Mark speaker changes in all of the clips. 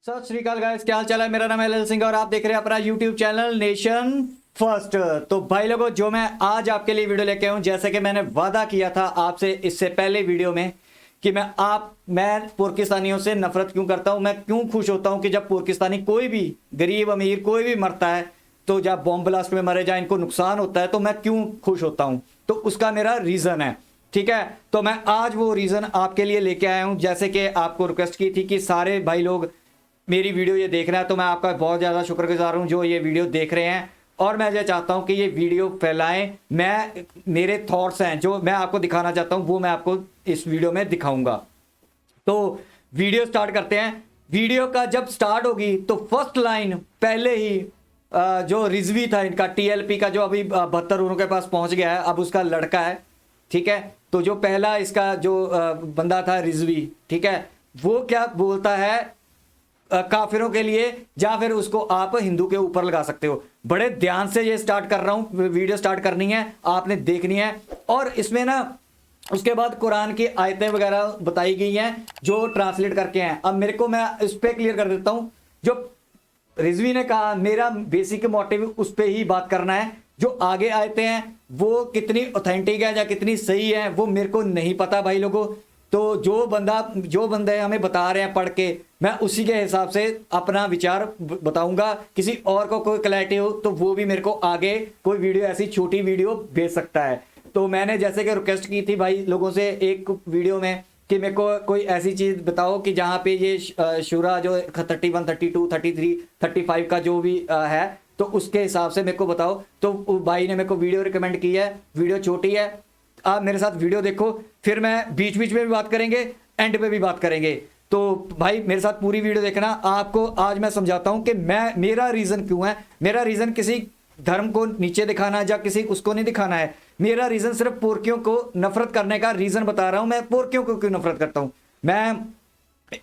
Speaker 1: सत श्री अकाल गाइस, क्या हाल चाल है। मेरा नाम है एल सिंह और आप देख रहे हैं अपना यूट्यूब चैनल नेशन फर्स्ट। तो भाई लोगों, जो मैं आज आपके लिए वीडियो लेके आऊं, जैसे कि मैंने वादा किया था आपसे इससे पहले वीडियो में कि मैं पाकिस्तानियों से नफरत क्यों करता हूं, मैं क्यों खुश होता हूं कि जब पाकिस्तानी कोई भी गरीब अमीर कोई भी मरता है, तो जब बॉम्ब ब्लास्ट में मरे जाए, इनको नुकसान होता है, तो मैं क्यों खुश होता हूं। तो उसका मेरा रीजन है, ठीक है। तो मैं आज वो रीजन आपके लिए लेके आया हूं। जैसे कि आपको रिक्वेस्ट की थी कि सारे भाई लोग मेरी वीडियो ये देख रहे हैं, तो मैं आपका बहुत ज़्यादा शुक्रगुजार हूं जो ये वीडियो देख रहे हैं। और मैं ये चाहता हूं कि ये वीडियो फैलाएं। मेरे थॉट्स हैं जो मैं आपको दिखाना चाहता हूं, वो मैं आपको इस वीडियो में दिखाऊंगा। तो वीडियो स्टार्ट करते हैं। वीडियो का जब स्टार्ट होगी तो फर्स्ट लाइन पहले ही जो रिजवी था इनका, टीएलपी का, जो अभी 72 उनके पास पहुंच गया है, अब उसका लड़का है, ठीक है। तो जो पहला इसका जो बंदा था रिजवी, ठीक है, वो क्या बोलता है काफिरों के लिए, या फिर उसको आप हिंदू के ऊपर लगा सकते हो। बड़े ध्यान से ये स्टार्ट कर रहा हूं, वीडियो स्टार्ट करनी है, आपने देखनी है। और इसमें ना उसके बाद कुरान की आयतें वगैरह बताई गई हैं जो ट्रांसलेट करके हैं। अब मेरे को, मैं इस पे क्लियर कर देता हूं। जो रिजवी ने कहा, मेरा बेसिक मोटिव उस पर ही बात करना है। जो आगे आयतें हैं वो कितनी ऑथेंटिक है या कितनी सही है वो मेरे को नहीं पता भाई लोगों। तो जो बंदे हमें बता रहे हैं पढ़ के, मैं उसी के हिसाब से अपना विचार बताऊंगा। किसी और को कोई क्लैरिटी हो तो वो भी मेरे को आगे कोई वीडियो, ऐसी छोटी वीडियो भेज सकता है। तो मैंने जैसे कि रिक्वेस्ट की थी भाई लोगों से एक वीडियो में कि मेरे को कोई ऐसी चीज़ बताओ कि जहाँ पे ये शुरा जो 31, 32, 33, 35 का जो भी है, तो उसके हिसाब से मेरे को बताओ। तो भाई ने मेरे को वीडियो रिकमेंड की है। वीडियो छोटी है, आप मेरे साथ वीडियो देखो, फिर मैं बीच बीच में भी बात करेंगे, एंड पे भी बात करेंगे। तो भाई मेरे साथ पूरी वीडियो देखना। आपको आज मैं समझाता हूं कि मेरा रीजन क्यों है। मेरा रीजन किसी धर्म को नीचे दिखाना या किसी उसको नहीं दिखाना है। मेरा रीजन सिर्फ पोरकियों को नफरत करने का रीजन बता रहा हूं। मैं पोरकियों को क्यों नफरत करता हूं। मैं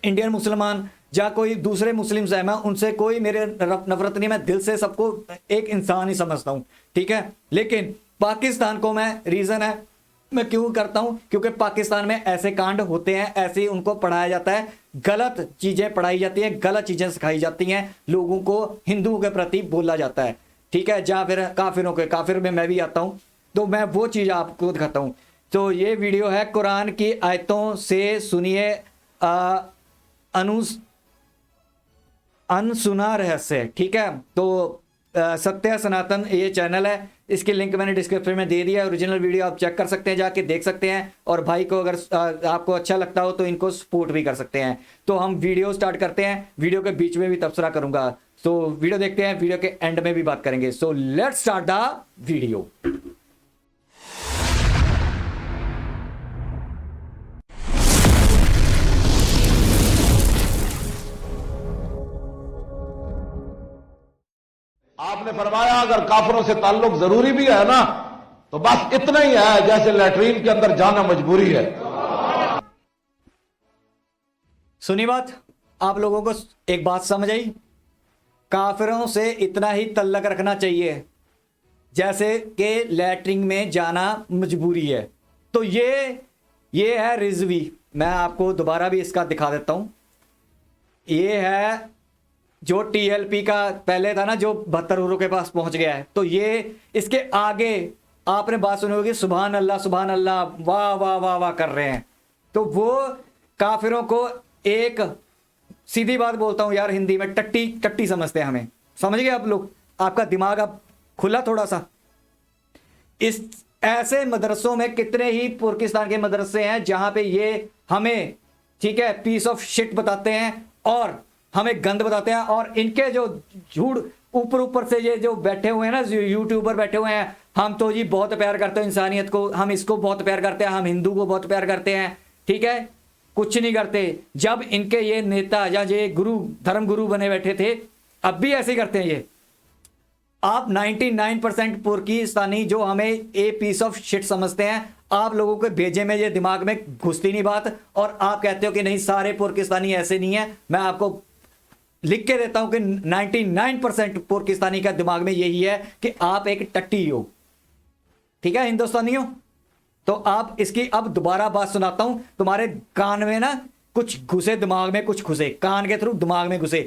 Speaker 1: इंडियन मुसलमान या कोई दूसरे मुस्लिम्स है, मैं उनसे कोई मेरे नफरत नहीं, मैं दिल से सबको एक इंसान ही समझता हूं, ठीक है। लेकिन पाकिस्तान को मैं, रीजन है मैं क्यों करता हूं, क्योंकि पाकिस्तान में ऐसे कांड होते हैं, ऐसे ही उनको पढ़ाया जाता है, गलत चीजें पढ़ाई जाती हैं, गलत चीजें सिखाई जाती हैं, लोगों को हिंदुओं के प्रति बोला जाता है, ठीक है। या फिर काफिरों के, काफिर में मैं भी आता हूं, तो मैं वो चीज आपको दिखाता हूं। तो ये वीडियो है कुरान की आयतों से सुनिए अनसुना रहस्य, ठीक है। तो सत्य सनातन ये चैनल है, इसकी लिंक मैंने डिस्क्रिप्शन में दे दिया है। ओरिजिनल वीडियो आप चेक कर सकते हैं, जाके देख सकते हैं। और भाई को अगर आपको अच्छा लगता हो तो इनको सपोर्ट भी कर सकते हैं। तो हम वीडियो स्टार्ट करते हैं। वीडियो के बीच में भी तबसरा करूंगा, तो वीडियो देखते हैं, वीडियो के एंड में भी बात करेंगे। So let's start the video.
Speaker 2: आपने फरमाया अगर काफिरों से ताल्लुक जरूरी भी है ना, तो बस इतना ही है जैसे लैट्रीन के अंदर जाना मजबूरी है।
Speaker 1: सुनी बात, आप लोगों को एक बात समझ आई। काफिरों से इतना ही तल्लक रखना चाहिए जैसे कि लैट्रिन में जाना मजबूरी है। तो ये है रिजवी। मैं आपको दोबारा भी इसका दिखा देता हूं। ये है जो टीएलपी का पहले था ना, जो 72 उरों के पास पहुंच गया है। तो ये इसके आगे आपने बात सुनी होगी, सुभान अल्लाह सुभान अल्लाह, वाह वाह वाह वाह कर रहे हैं। तो वो काफिरों को, एक सीधी बात बोलता हूं यार, हिंदी में टट्टी टट्टी समझते हैं हमें। समझ गए आप लोग? आपका दिमाग अब खुला थोड़ा सा। इस ऐसे मदरसों में कितने ही पाकिस्तान के मदरसे हैं जहां पे ये हमें, ठीक है, पीस ऑफ शिट बताते हैं और हमें गंद बताते हैं। और इनके जो झूठ ऊपर से ये जो बैठे हुए हैं ना, यूट्यूबर बैठे हुए हैं, हम तो जी बहुत प्यार करते हैं इंसानियत को, हम इसको बहुत प्यार करते हैं, हम हिंदू को बहुत प्यार करते हैं, ठीक है। कुछ नहीं करते। जब इनके ये नेता या ये गुरु, धर्म गुरु बने बैठे थे, अब भी ऐसे ही करते हैं ये। आप 99% पाकिस्तानी जो हमें ए पीस ऑफ शिट समझते हैं, आप लोगों के भेजे में ये दिमाग में घुसती नहीं बात, और आप कहते हो कि नहीं सारे पाकिस्तानी ऐसे नहीं है। मैं आपको लिख के देता हूं कि 99% पाकिस्तानी का दिमाग में यही है कि आप एक टट्टी हो, ठीक है हिंदुस्तानियों। तो आप इसकी अब दोबारा बात सुनाता हूं, तुम्हारे कान में ना कुछ घुसे, दिमाग में कुछ घुसे, कान के थ्रू दिमाग में घुसे।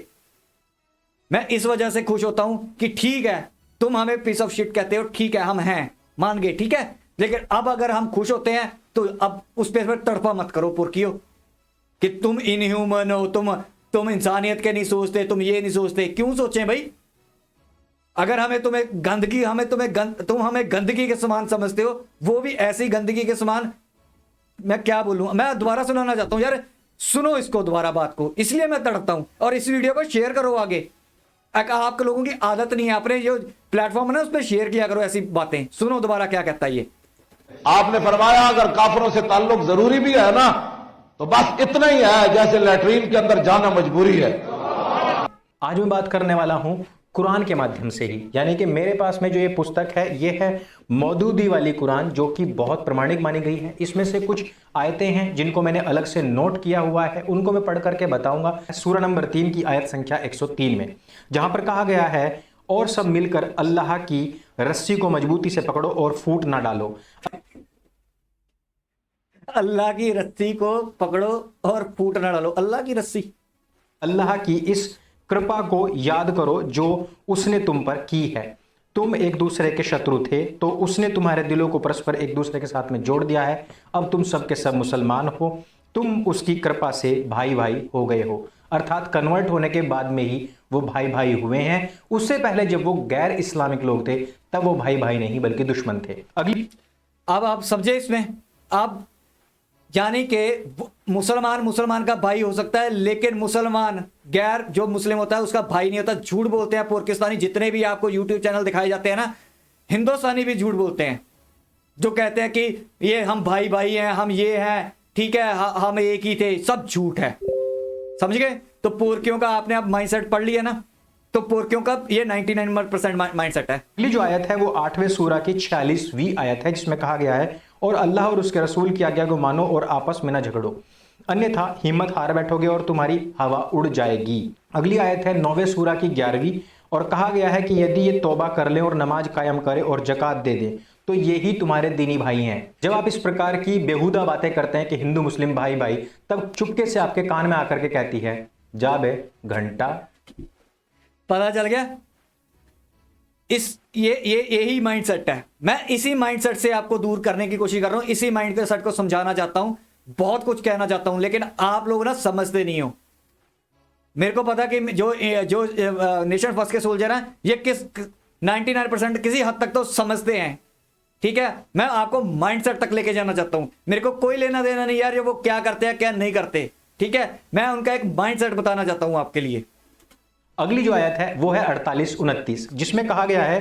Speaker 1: मैं इस वजह से खुश होता हूं कि ठीक है तुम हमें पीस ऑफ शिट कहते हो, ठीक है हम हैं, मान गए, ठीक है, लेकिन अब अगर हम खुश होते हैं तो अब उस पर तड़पा मत करो पुरखियो कि तुम इनह्यूमन हो, तुम इंसानियत के नहीं सोचते, तुम ये नहीं सोचते। क्यों सोचें भाई? अगर तुम हमें गंदगी के समान समझते हो, वो भी ऐसी गंदगी के समान, मैं क्या बोलूं, मैं दोबारा सुनाना चाहता हूं यार, सुनो इसको दोबारा बात को, इसलिए मैं तड़पता हूं। और इस वीडियो को शेयर करो आगे। आप लोगों की आदत नहीं है, अपने जो प्लेटफॉर्म है ना उस पर शेयर किया करो ऐसी बातें। सुनो दोबारा क्या कहता है ये।
Speaker 2: आपने फरमाया अगर काफिरों से ताल्लुक जरूरी भी है ना, तो बस इतना ही है जैसे लैट्रीन के अंदर जाना मजबूरी है।
Speaker 3: आज मैं बात करने वाला हूं कुरान के माध्यम से ही, यानी कि मेरे पास में जो ये पुस्तक है ये है मौदूदी वाली कुरान, जो कि बहुत प्रमाणिक मानी गई है। इसमें से कुछ आयतें हैं जिनको मैंने अलग से नोट किया हुआ है, उनको मैं पढ़ करके बताऊंगा। सूरा नंबर 3 की आयत संख्या 103 में, जहां पर कहा गया है, और सब मिलकर अल्लाह की रस्सी को मजबूती से पकड़ो और फूट ना डालो।
Speaker 1: अल्लाह की रस्सी को पकड़ो और फूट ना डालो। अल्लाह की रस्सी,
Speaker 3: अल्लाह की इस कृपा को याद करो जो उसने तुम पर की है। तुम एक दूसरे के शत्रु थे, तो उसने तुम्हारे दिलों को परस्पर एक दूसरे के साथ में जोड़ दिया है। अब तुम सब के सब मुसलमान हो, तुम उसकी कृपा से भाई भाई हो गए हो। अर्थात कन्वर्ट होने के बाद में ही वो भाई भाई हुए हैं। उससे पहले जब वो गैर इस्लामिक लोग थे तब वो भाई भाई नहीं बल्कि दुश्मन थे। अगली,
Speaker 1: अब आप समझे इसमें, आप यानी कि मुसलमान का भाई हो सकता है, लेकिन मुसलमान गैर जो मुस्लिम होता है उसका भाई नहीं होता। झूठ बोलते हैं पाकिस्तानी, जितने भी आपको यूट्यूब चैनल दिखाए जाते हैं ना, हिंदुस्तानी भी झूठ बोलते हैं, जो कहते हैं कि ये हम भाई भाई हैं, हम ये हैं, ठीक है, हम एक ही थे। सब झूठ है, समझ गए? तो पोरकियों का आपने अब माइंडसेट पढ़ लिया ना, तो पोरकियों का ये 99% माइंडसेट है।
Speaker 3: अगली जो आयत है वो 8वें सूरा की 46वीं आयत है, जिसमें कहा गया है, और अल्लाह और उसके रसूल की आज्ञा को मानो और आपस में न झगड़ो, अन्यथा हिम्मत हार बैठोगे और तुम्हारी हवा उड़ जाएगी। अगली आयत है 9वें सूरा की 11वीं, और कहा गया है कि यदि ये तौबा कर लें और नमाज कायम करें और जकात दे दें तो ये ही तुम्हारे दीनी भाई हैं। जब आप इस प्रकार की बेहुदा बातें करते हैं कि हिंदू मुस्लिम भाई भाई, तब चुपके से आपके कान में आकर के कहती है, जा बे घंटा।
Speaker 1: पता चल गया? यही माइंडसेट है। मैं इसी माइंडसेट से आपको दूर करने की कोशिश कर रहा हूं, इसी माइंडसेट को समझाना चाहता हूं, बहुत कुछ कहना चाहता हूं, लेकिन आप लोग ना समझते नहीं हो। मेरे को पता कि जो नेशन फर्स्ट के सोल्जर हैं, ये 99% किसी हद तक तो समझते हैं, ठीक है। मैं आपको माइंडसेट तक लेके जाना चाहता हूं। मेरे को कोई लेना देना नहीं यार, ये वो क्या करते हैं क्या नहीं करते, ठीक है। मैं उनका एक माइंडसेट बताना चाहता हूं आपके लिए।
Speaker 3: अगली जो आयत है वो है 48-29, जिसमें कहा गया है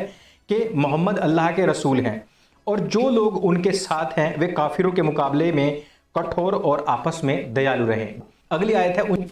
Speaker 3: कि मोहम्मद अल्लाह के रसूल हैं और जो लोग उनके साथ हैं वे काफिरों के मुकाबले में कठोर और आपस में दयालु रहें। अगली आयत है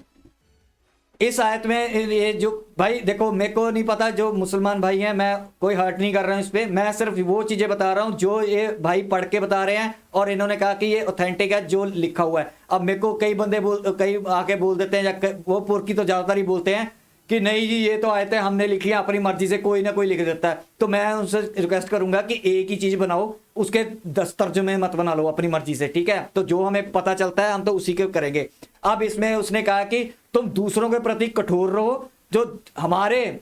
Speaker 1: इस आयत में ये जो भाई देखो, मेरे को नहीं पता जो मुसलमान भाई हैं, मैं कोई हर्ट नहीं कर रहा हूं इस पे, मैं सिर्फ वो चीजें बता रहा हूं जो ये भाई पढ़ के बता रहे हैं और इन्होंने कहा कि ये ऑथेंटिक है जो लिखा हुआ है। अब मेरे को कई बंदे कई आके बोल देते हैं, या वो पुरकी तो ज्यादातर ही बोलते हैं कि नहीं जी ये तो आयतें हमने लिखी है अपनी मर्जी से, कोई ना कोई लिख देता है। तो मैं उनसे रिक्वेस्ट करूंगा कि एक ही चीज बनाओ, उसके 10 तर्जुमे मत बना लो अपनी मर्जी से, ठीक है। तो जो हमें पता चलता है हम तो उसी के करेंगे। अब इसमें उसने कहा कि तुम दूसरों के प्रति कठोर रहो, जो हमारे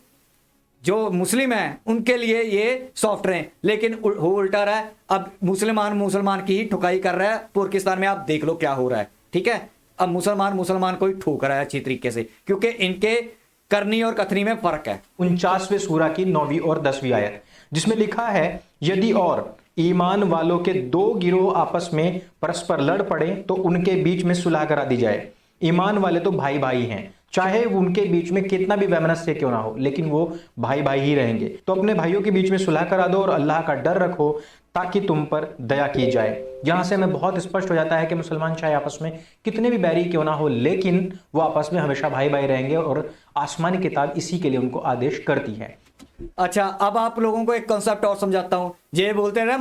Speaker 1: जो मुस्लिम हैं उनके लिए ये सॉफ्ट रहे, लेकिन हो उल्टा रहा है। अब मुसलमान की ही ठुकाई कर रहा है। पाकिस्तान में आप देख लो क्या हो रहा है, ठीक है। अब मुसलमान को ही ठोक रहा है अच्छी तरीके से, क्योंकि इनके करनी और कथनी में फर्क है।
Speaker 3: 49वें सूरा की 9वीं और 10वीं आयत, जिसमें लिखा है, यदि और ईमान वालों के दो गिरोह आपस में परस्पर लड़ पड़े तो उनके बीच में सुलह करा दी जाए। ईमान वाले तो भाई भाई हैं, चाहे उनके बीच में कितना भी वैमनस्य क्यों ना हो, लेकिन वो भाई भाई ही रहेंगे। तो अपने भाइयों के बीच में सुलह करा दो और अल्लाह का डर रखो ताकि तुम पर दया की जाए। यहां से हमें बहुत स्पष्ट हो जाता है कि मुसलमान चाहे आपस में कितने भी बैरी क्यों ना हो, लेकिन वो आपस में हमेशा भाई भाई रहेंगे और आसमानी किताब इसी के लिए उनको आदेश करती है।
Speaker 1: अच्छा, अब आप लोगों को एक कॉन्सेप्ट और समझाता हूं। ये बोलते हैं ना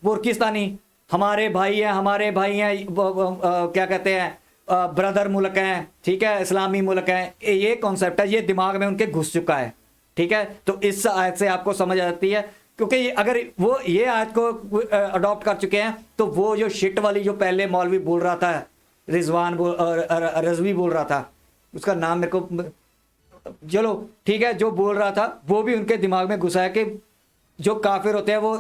Speaker 1: पाकिस्तानी हमारे भाई हैं, क्या कहते हैं, ब्रदर मुल्क हैं, ठीक है, इस्लामी मुल्क हैं। ये कॉन्सेप्ट है, ये दिमाग में उनके घुस चुका है, ठीक है। तो इस आयत से आपको समझ आती है, क्योंकि अगर वो ये आयत को अडॉप्ट कर चुके हैं तो वो जो शिट वाली जो पहले मौलवी बोल रहा था, रजवी बोल रहा था, उसका नाम मेरे को चलो ठीक है, जो बोल रहा था वो भी उनके दिमाग में घुसा है कि जो काफिर होते हैं वो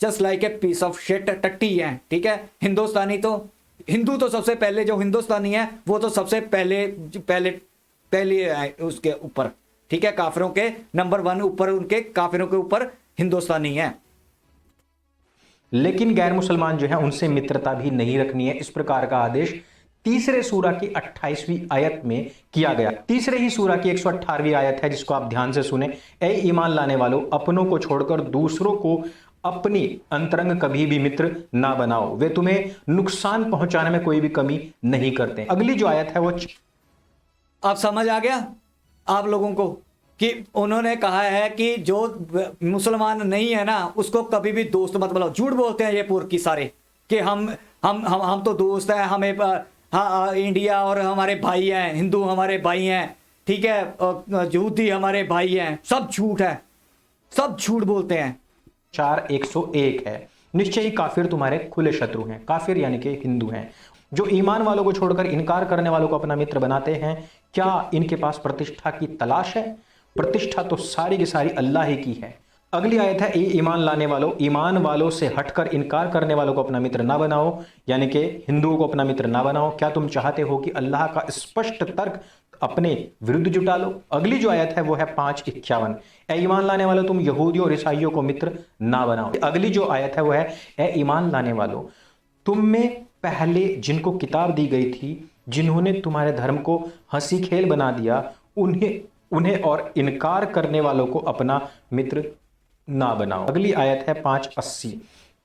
Speaker 1: just like a piece of shit, टट्टी हैं, ठीक है। हिंदू तो सबसे पहले, जो हिंदुस्तानी है वो तो सबसे पहले है उसके ऊपर, ठीक है। काफिरों के नंबर 1 ऊपर, उनके काफिरों के ऊपर हिंदुस्तानी है।
Speaker 3: लेकिन गैर मुसलमान जो है उनसे मित्रता भी नहीं रखनी है। इस प्रकार का आदेश तीसरे सूरा की 28वीं आयत में किया गया। तीसरे ही सूरा की 118वीं आयत है, जिसको आप ध्यान से सुने। ए ईमान लाने वालों, अपनों को छोड़कर दूसरों को अपनी अंतरंग कभी भी मित्र ना बनाओ, वे तुम्हें नुकसान पहुंचाने में कोई भी कमी नहीं करते। अगली जो आयत है वो
Speaker 1: आप समझ आ गया आप लोगों को कि उन्होंने कहा है कि जो मुसलमान नहीं है ना उसको कभी भी दोस्त मत बनाओ। झूठ बोलते हैं ये पुरकी सारे कि हम तो दोस्त हैं, हमें हाँ इंडिया और हमारे भाई हैं, हिंदू हमारे भाई हैं, ठीक है, यहूदी हमारे भाई हैं। सब झूठ है, सब झूठ बोलते हैं।
Speaker 3: 4:101 है, निश्चय ही काफिर तुम्हारे खुले शत्रु हैं। काफिर यानी कि हिंदू हैं, जो ईमान वालों को छोड़कर इनकार करने वालों को अपना मित्र बनाते हैं। क्या इनके पास प्रतिष्ठा की तलाश है? प्रतिष्ठा तो सारी की सारी अल्लाह ही की है। अगली आयत है, ईमान लाने वालों, ईमान वालों से हटकर इनकार करने वालों को अपना मित्र ना बनाओ, यानी कि हिंदुओं को अपना मित्र ना बनाओ। क्या तुम चाहते हो कि अल्लाह का स्पष्ट तर्क अपने विरुद्ध जुटा लो? अगली जो आयत है वो है 5:51, ए ईमान लाने वालों, तुम यहूदियों और ईसाइयों को मित्र ना बनाओ। अगली जो आयत है वो है, ए ईमान लाने वालों, तुम में पहले जिनको किताब दी गई थी, जिन्होंने तुम्हारे धर्म को हंसी खेल बना दिया, उन्हें और इनकार करने वालों को अपना मित्र ना बनाओ। अगली आयत है 5:80,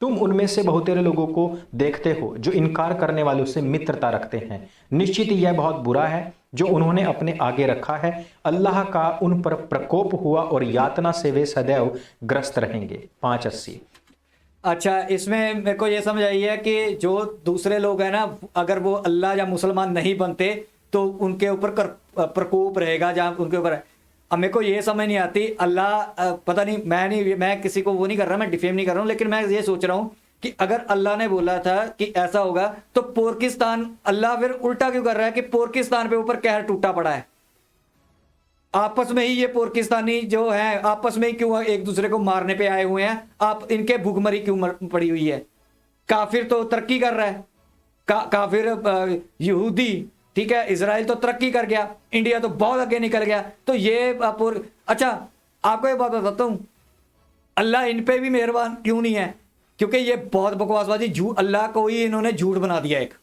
Speaker 3: तुम उनमें से बहुतेरे लोगों को देखते हो जो इनकार करने वालों से मित्रता रखते हैं। निश्चित ही यह बहुत बुरा है जो उन्होंने अपने आगे रखा है। अल्लाह का उन पर प्रकोप हुआ और यातना से वे सदैव ग्रस्त रहेंगे। 5:80।
Speaker 1: अच्छा, इसमें मेरे को ये समझ आई है कि जो दूसरे लोग हैं ना, अगर वो अल्लाह या मुसलमान नहीं बनते तो उनके ऊपर प्रकोप रहेगा, जहाँ उनके ऊपर। अब मेरे को ये समझ नहीं आती, अल्लाह पता नहीं, मैं किसी को वो नहीं कर रहा, मैं डिफेम नहीं कर रहा हूँ, लेकिन मैं ये सोच रहा हूँ कि अगर अल्लाह ने बोला था कि ऐसा होगा तो पाकिस्तान, अल्लाह फिर उल्टा क्यों कर रहा है कि पाकिस्तान पे ऊपर कहर टूटा पड़ा है। आपस में ही ये पाकिस्तानी जो है आपस में ही क्यों एक दूसरे को मारने पे आए हुए हैं? आप इनके भूखमरी क्यों पड़ी हुई है? काफिर तो तरक्की कर रहा है, काफिर यहूदी, ठीक है, इजराइल तो तरक्की कर गया, इंडिया तो बहुत आगे निकल गया। तो ये अच्छा, आपको ये बात बताता हूं, अल्लाह इन पे भी मेहरबान क्यों नहीं है? क्योंकि ये बहुत बकवासबाजी, अल्लाह को ही इन्होंने झूठ बना दिया एक,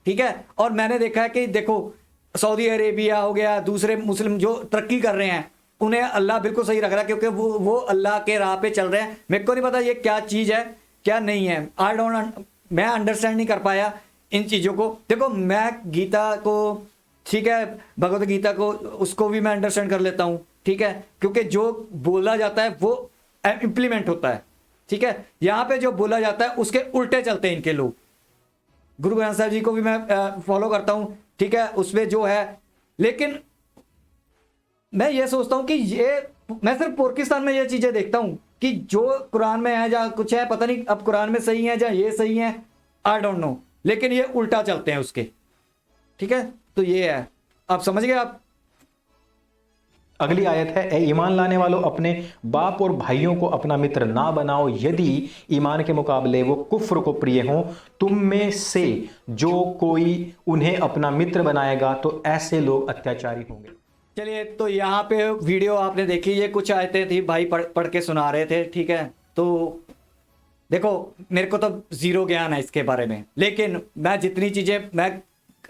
Speaker 1: ठीक है। और मैंने देखा है कि देखो सऊदी अरेबिया हो गया, दूसरे मुस्लिम जो तरक्की कर रहे हैं, उन्हें अल्लाह बिल्कुल सही रख रहा है, क्योंकि वो अल्लाह के राह पे चल रहे हैं। मेरे को नहीं पता ये क्या चीज़ है क्या नहीं है, मैं अंडरस्टैंड नहीं कर पाया इन चीज़ों को। देखो मैं गीता को, ठीक है, भगवत गीता को, उसको भी मैं अंडरस्टैंड कर लेता हूँ, ठीक है, क्योंकि जो बोला जाता है वो इम्प्लीमेंट होता है, ठीक है। यहाँ पे जो बोला जाता है उसके उल्टे चलते हैं इनके लोग। गुरु ग्रंथ साहिब जी को भी मैं फॉलो करता हूँ, ठीक है, उसमें जो है। लेकिन मैं ये सोचता हूँ कि मैं सिर्फ पाकिस्तान में ये चीज़ें देखता हूँ कि जो कुरान में है या कुछ है, पता नहीं अब कुरान में सही है या ये सही है, आई डोंट नो, लेकिन ये उल्टा चलते हैं उसके, ठीक है। तो ये है, आप समझ गए आप।
Speaker 3: अगली आयत है, ए ईमान लाने वालों, अपने बाप और भाइयों को अपना मित्र ना बनाओ यदि ईमान के मुकाबले वो कुफ्र को प्रिय हो। तुम में से जो कोई उन्हें अपना मित्र बनाएगा तो ऐसे लोग अत्याचारी होंगे।
Speaker 1: चलिए, तो यहाँ पे वीडियो आपने देखी, ये कुछ आयतें थी, भाई पढ़ के सुना रहे थे, ठीक है। तो देखो मेरे को तो जीरो ज्ञान है इसके बारे में, लेकिन मैं जितनी चीज़ें मैं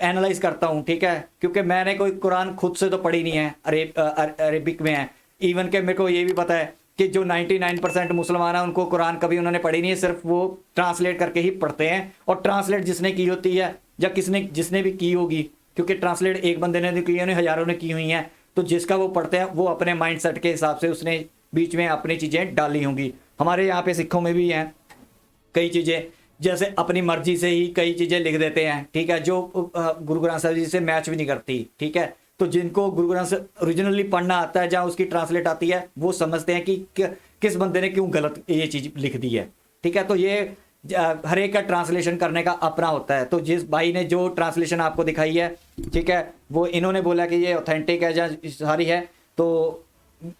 Speaker 1: एनालाइज करता हूँ, ठीक है, क्योंकि मैंने कोई कुरान खुद से तो पढ़ी नहीं है, अरेबिक में है। इवन के मेरे को ये भी पता है कि जो 99% मुसलमान हैं उनको कुरान कभी उन्होंने पढ़ी नहीं है, सिर्फ वो ट्रांसलेट करके ही पढ़ते हैं। और ट्रांसलेट जिसने की होती है या जिसने भी की होगी, क्योंकि ट्रांसलेट एक बंदे ने नहीं की है, हज़ारों ने की हुई हैं, तो जिसका वो पढ़ते हैं वो अपने माइंड सेट के हिसाब से उसने बीच में अपनी चीज़ें डाली होंगी। हमारे यहाँ पे सिखों में भी हैं कई चीज़ें, जैसे अपनी मर्जी से ही कई चीज़ें लिख देते हैं, ठीक है, जो गुरु ग्रंथ साहिब जी से मैच भी नहीं करती, ठीक है। तो जिनको गुरु ग्रंथ से ओरिजिनली पढ़ना आता है, जहाँ उसकी ट्रांसलेट आती है, वो समझते हैं कि किस बंदे ने क्यों गलत ये चीज़ लिख दी है, ठीक है। तो ये हर एक का ट्रांसलेशन करने का अपना होता है। तो जिस भाई ने जो ट्रांसलेशन आपको दिखाई है, ठीक है, वो इन्होंने बोला कि ये ऑथेंटिक है या सारी है, तो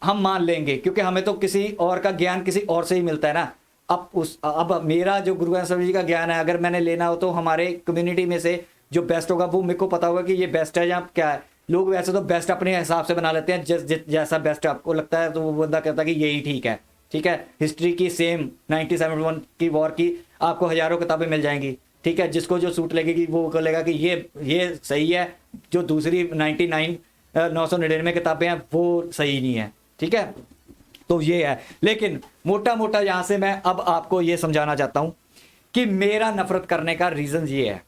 Speaker 1: हम मान लेंगे, क्योंकि हमें तो किसी और का ज्ञान किसी और से ही मिलता है ना। अब मेरा जो गुरु ग्रंथ साहिब जी का ज्ञान है, अगर मैंने लेना हो तो हमारे कम्युनिटी में से जो बेस्ट होगा वो मेरे को पता होगा कि ये बेस्ट है या क्या है। लोग वैसे तो बेस्ट अपने हिसाब से बना लेते हैं, जैसा बेस्ट आपको लगता है तो वो बंदा कहता है कि यही ठीक है। ठीक है, हिस्ट्री की सेम 1971 की वॉर की आपको हजारों किताबें मिल जाएंगी। ठीक है, जिसको जो सूट लगेगी वो बोलेगा कि ये सही है, जो दूसरी 999 किताबें हैं वो सही नहीं है। ठीक है, तो ये है। लेकिन मोटा मोटा यहां से मैं अब आपको ये समझाना चाहता हूं कि मेरा नफरत करने का रीजन ये है।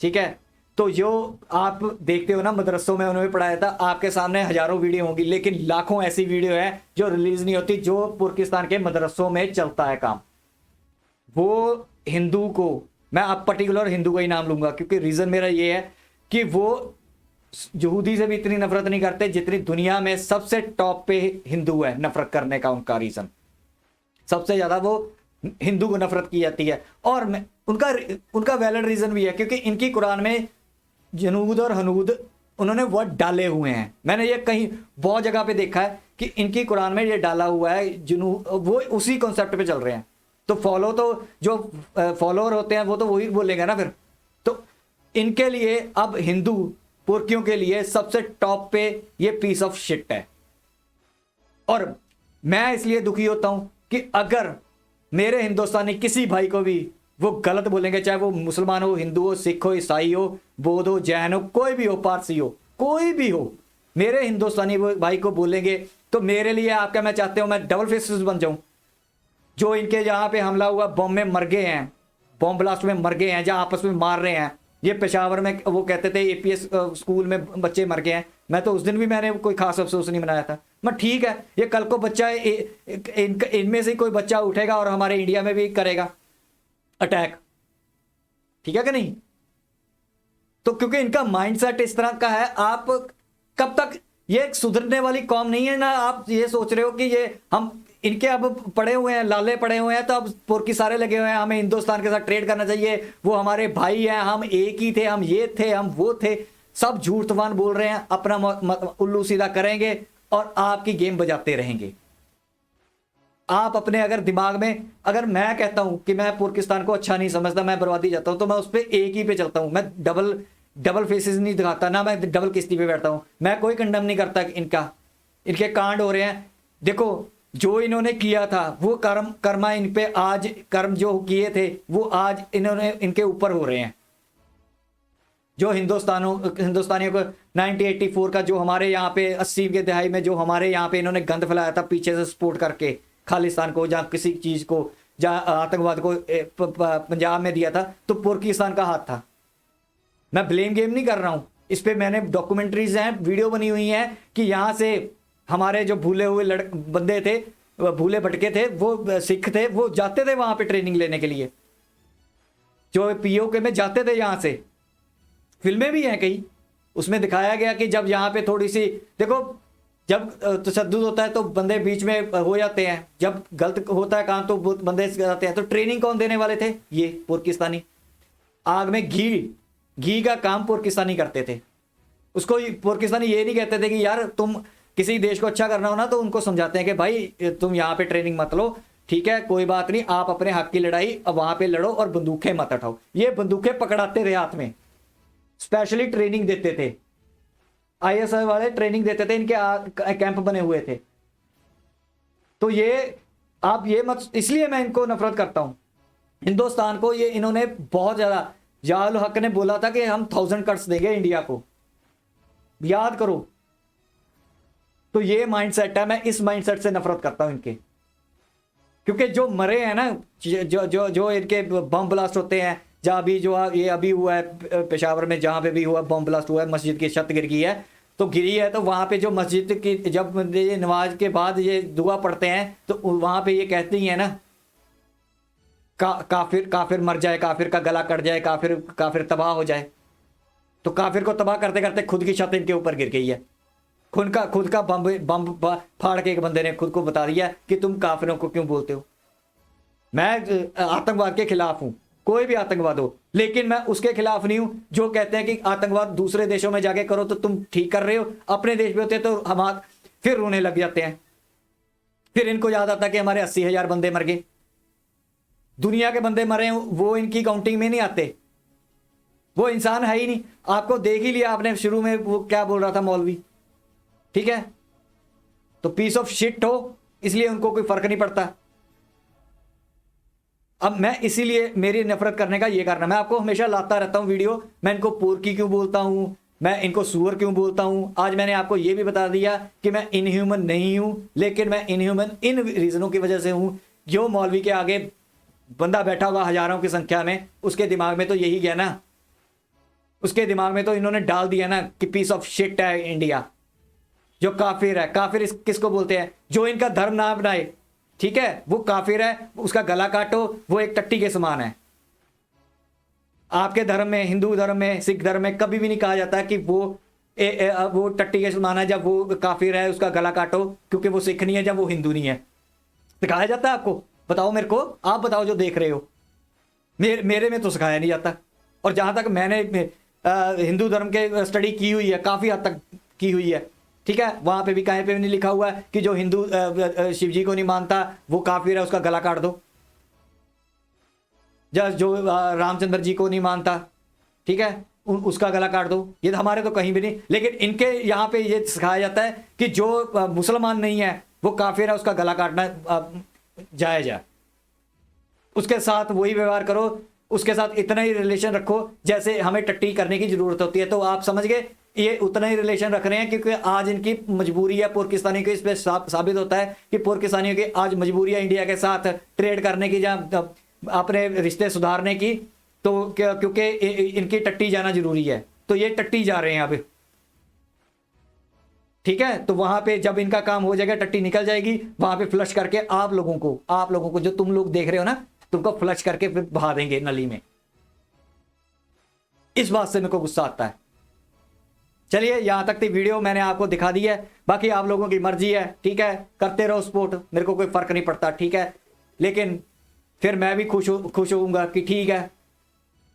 Speaker 1: ठीक है, तो जो आप देखते हो ना मदरसों में उन्होंने पढ़ाया था, आपके सामने हजारों वीडियो होंगी, लेकिन लाखों ऐसी वीडियो है जो रिलीज नहीं होती, जो पाकिस्तान के मदरसों में चलता है काम। वो हिंदू को, मैं अब पर्टिकुलर हिंदू का ही नाम लूंगा क्योंकि रीजन मेरा ये है कि वो यहूदी से भी इतनी नफरत नहीं करते जितनी दुनिया में सबसे टॉप पे हिंदू है नफरत करने का। उनका रीजन सबसे ज्यादा वो हिंदू को नफरत की जाती है, और उनका वैलिड रीजन भी है क्योंकि इनकी कुरान में जनूद और हनूद उन्होंने वर्ड डाले हुए हैं। मैंने ये कहीं बहुत जगह पे देखा है कि इनकी कुरान में ये डाला हुआ है जनूद, वो उसी कॉन्सेप्ट पे चल रहे हैं। तो फॉलो तो जो फॉलोअर होते हैं वो तो वही बोलेंगे ना फिर। तो इनके लिए अब हिंदू पुरखियों के लिए सबसे टॉप पे ये पीस ऑफ शिट है। और मैं इसलिए दुखी होता हूं कि अगर मेरे हिंदुस्तानी किसी भाई को भी वो गलत बोलेंगे, चाहे वो मुसलमान हो, हिंदू हो, सिख हो, ईसाई हो, बौद्ध हो, जैन हो, कोई भी हो, पारसी हो, कोई भी हो, मेरे हिंदुस्तानी भाई को बोलेंगे तो मेरे लिए आपका मैं चाहते हो मैं डबल फेसेस बन जाऊं। जो इनके जहां पे हमला हुआ, बॉम्ब में मर गए हैं, बॉम्ब ब्लास्ट में मर गए हैं, जहां आपस में मार रहे हैं। ये पेशावर में वो कहते थे एपीएस स्कूल में बच्चे मर गए हैं, मैं तो उस दिन भी मैंने कोई खास अफसोस नहीं मनाया था। मैं ठीक है, ये कल को बच्चा इनमें से कोई बच्चा उठेगा और हमारे इंडिया में भी करेगा अटैक, ठीक है कि नहीं? तो क्योंकि इनका माइंडसेट इस तरह का है, आप कब तक, ये एक सुधरने वाली कौम नहीं है ना। आप ये सोच रहे हो कि ये हम इनके अब पड़े हुए हैं, लाले पड़े हुए हैं, तो अब पुरकी सारे लगे हुए हैं, हमें हिंदुस्तान के साथ ट्रेड करना चाहिए, वो हमारे भाई हैं, हम एक ही थे, हम ये थे, हम वो थे। सब झूठ तूफान बोल रहे हैं, अपना उल्लू सीधा करेंगे और आपकी गेम बजाते रहेंगे। आप अपने अगर दिमाग में, अगर मैं कहता हूं कि मैं पाकिस्तान को अच्छा नहीं समझता, मैं बर्बादी चाहता हूं, तो मैं उस पर एक ही पे चलता हूं। मैं डबल फेसेस नहीं दिखाता ना, मैं डबल किस्ती पे बैठता हूं। मैं कोई कंडम नहीं करता इनके कांड हो रहे हैं। देखो जो इन्होंने किया था वो कर्मा इन पे, आज कर्म जो किए थे वो आज इनके ऊपर हो रहे हैं। जो हिंदुस्तानियों को 1984 का जो हमारे यहाँ पे 80 के दहाई में जो हमारे यहाँ पे इन्होंने गंद फैलाया था पीछे से सपोर्ट करके, खालिस्तान को, जहाँ किसी चीज को, जहाँ आतंकवाद को पंजाब में दिया था, तो पाकिस्तान का हाथ था। मैं ब्लेम गेम नहीं कर रहा हूं इस पे, मैंने डॉक्यूमेंट्रीज हैं, वीडियो बनी हुई है कि यहां से हमारे जो भूले हुए बंदे थे, भूले भटके थे, वो सिख थे, वो जाते थे वहां पे ट्रेनिंग लेने के लिए, जो पीओके में जाते थे। यहां से फिल्में भी हैं कई, उसमें दिखाया गया कि जब यहाँ पे थोड़ी सी, देखो जब तशद्दुद होता है तो बंदे बीच में हो जाते हैं, जब गलत होता है काम तो बंदे जाते हैं। तो ट्रेनिंग कौन देने वाले थे? ये पाकिस्तानी। आग में घी का काम पाकिस्तानी करते थे। उसको पाकिस्तानी ये नहीं कहते थे कि यार तुम किसी देश को अच्छा करना हो ना, तो उनको समझाते हैं कि भाई तुम यहाँ पे ट्रेनिंग मत लो, ठीक है, कोई बात नहीं, आप अपने हक की लड़ाई अब वहां पे लड़ो और बंदूकें मत उठाओ। ये बंदूकें पकड़ाते थे हाथ में, स्पेशली ट्रेनिंग देते थे, आईएसआई वाले ट्रेनिंग देते थे, इनके कैंप बने हुए थे। तो ये आप ये मत, इसलिए मैं इनको नफरत करता हूं हिंदुस्तान को। ये इन्होंने बहुत ज्यादा, जाल हक ने बोला था कि हम 1000 कट्स देंगे इंडिया को, याद करो। तो ये माइंडसेट है, मैं इस माइंडसेट से नफरत करता हूं इनके, क्योंकि जो मरे हैं ना, जो इनके बम ब्लास्ट होते हैं, जहां भी जो ये अभी हुआ है पेशावर में, जहां पे भी हुआ बम ब्लास्ट हुआ है, मस्जिद की छत गिर गई है, तो गिरी है, तो वहां पे जो मस्जिद की जब ये नमाज के बाद ये दुआ पढ़ते हैं तो वहां पे ये कहते ही है ना, काफिर मर जाए, काफिर का गला कट जाए, काफिर तबाह हो जाए। तो काफिर को तबाह करते करते खुद की छत इनके ऊपर गिर गई है। खुद का बम फाड़ के एक बंदे ने खुद को बता दिया कि तुम काफिरों को क्यों बोलते हो। मैं आतंकवाद के खिलाफ हूं, कोई भी आतंकवाद हो, लेकिन मैं उसके खिलाफ नहीं हूं जो कहते हैं कि आतंकवाद दूसरे देशों में जाके करो तो तुम ठीक कर रहे हो, अपने देश में होते तो फिर रोने लग जाते हैं। फिर इनको याद आता कि हमारे 80,000 बंदे मर गए। दुनिया के बंदे मरे वो इनकी काउंटिंग में नहीं आते, वो इंसान है ही नहीं। आपको देख ही लिया आपने शुरू में, वो क्या बोल रहा था मौलवी, ठीक है। तो पीस ऑफ शिट हो, इसलिए उनको कोई फर्क नहीं पड़ता। अब मैं इसीलिए मेरी नफरत करने का ये कारण, मैं आपको हमेशा लाता रहता हूं वीडियो। मैं इनको पोर्की क्यों बोलता हूं, मैं इनको सुअर क्यों बोलता हूं। आज मैंने आपको ये भी बता दिया कि मैं इनह्यूमन नहीं हूं, लेकिन मैं इनह्यूमन इन रीजनों की वजह से हूं। जो मौलवी के आगे बंदा बैठा हुआ हजारों की संख्या में, उसके दिमाग में तो यही गया ना, उसके दिमाग में तो इन्होंने डाल दिया ना कि पीस ऑफ शिट है इंडिया, जो काफिर है। काफिर किसको बोलते हैं? जो इनका धर्म ना अपनाए, ठीक है, वो काफिर है, उसका गला काटो, वो एक टट्टी के समान है। आपके धर्म में, हिंदू धर्म में, सिख धर्म में कभी भी नहीं कहा जाता कि वो टट्टी के समान है, जब वो काफिर है उसका गला काटो, क्योंकि वो सिख नहीं है, जब वो हिंदू नहीं है। सिखाया जाता है आपको? बताओ मेरे को, आप बताओ जो देख रहे हो। मेरे में तो सिखाया नहीं जाता। और जहां तक मैंने हिंदू धर्म के स्टडी की हुई है, काफी हद तक की हुई है, ठीक है, वहां पे भी कहीं पे भी नहीं लिखा हुआ है कि जो हिंदू शिव जी को नहीं मानता वो काफिर है, उसका गला काट दो। जो रामचंद्र जी को नहीं मानता, ठीक है, उसका गला काट दो। ये हमारे तो कहीं भी नहीं, लेकिन इनके यहाँ पे ये सिखाया जाता है कि जो मुसलमान नहीं है वो काफिर है, उसका गला काटना जायज है। उसके साथ वही व्यवहार करो, उसके साथ इतना ही रिलेशन रखो जैसे हमें टट्टी करने की जरूरत होती है। तो आप समझ गए, ये उतना ही रिलेशन रख रहे हैं क्योंकि आज इनकी मजबूरी है पाकिस्तानी की। इस पर साबित होता है कि पाकिस्तानियों की आज मजबूरी है इंडिया के साथ ट्रेड करने की या अपने रिश्ते सुधारने की। तो क्योंकि इनकी टट्टी जाना जरूरी है, तो ये टट्टी जा रहे हैं अब, ठीक है। तो वहां पे जब इनका काम हो जाएगा, टट्टी निकल जाएगी, वहां पे फ्लश करके आप लोगों को जो तुम लोग देख रहे हो ना, तुमको फ्लश करके फिर बहा देंगे नली में। इस बात से मेरे को गुस्सा आता है। चलिए, यहां तक थी वीडियो, मैंने आपको दिखा दी है। बाकी आप लोगों की मर्जी है, ठीक है, करते रहो सपोर्ट, मेरे को कोई फर्क नहीं पड़ता, ठीक है। लेकिन फिर मैं भी खुश होऊंगा कि ठीक है,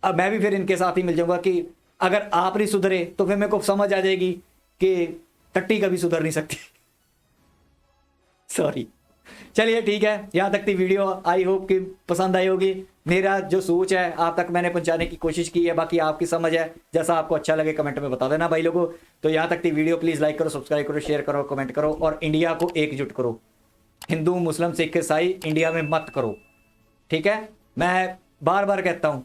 Speaker 1: अब मैं भी फिर इनके साथ ही मिल जाऊंगा कि अगर आप नहीं सुधरे तो फिर मेरे को समझ आ जाएगी कि टट्टी कभी सुधर नहीं सकती। सॉरी। चलिए ठीक है, यहां तक थी वीडियो। आई होप कि पसंद आई होगी। मेरा जो सोच है आप तक मैंने पहुंचाने की कोशिश की है, बाकी आपकी समझ है। जैसा आपको अच्छा लगे कमेंट में बता देना भाई लोगों। तो यहां तक थी वीडियो, प्लीज लाइक करो, सब्सक्राइब करो, शेयर करो, कमेंट करो और इंडिया को एकजुट करो। हिंदू, मुस्लिम, सिख, ईसाई इंडिया में मत करो, ठीक है। मैं बार बार कहता हूं,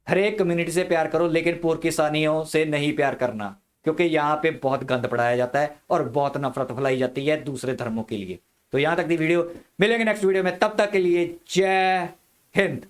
Speaker 1: हर एक कम्युनिटी से प्यार करो, लेकिन पाकिस्तानियों से नहीं प्यार करना, क्योंकि यहाँ पे बहुत गंद पढ़ाया जाता है और बहुत नफरत फैलाई जाती है दूसरे धर्मों के लिए। तो यहां तक थी वीडियो, मिलेंगे नेक्स्ट वीडियो में, तब तक के लिए जय हिंद।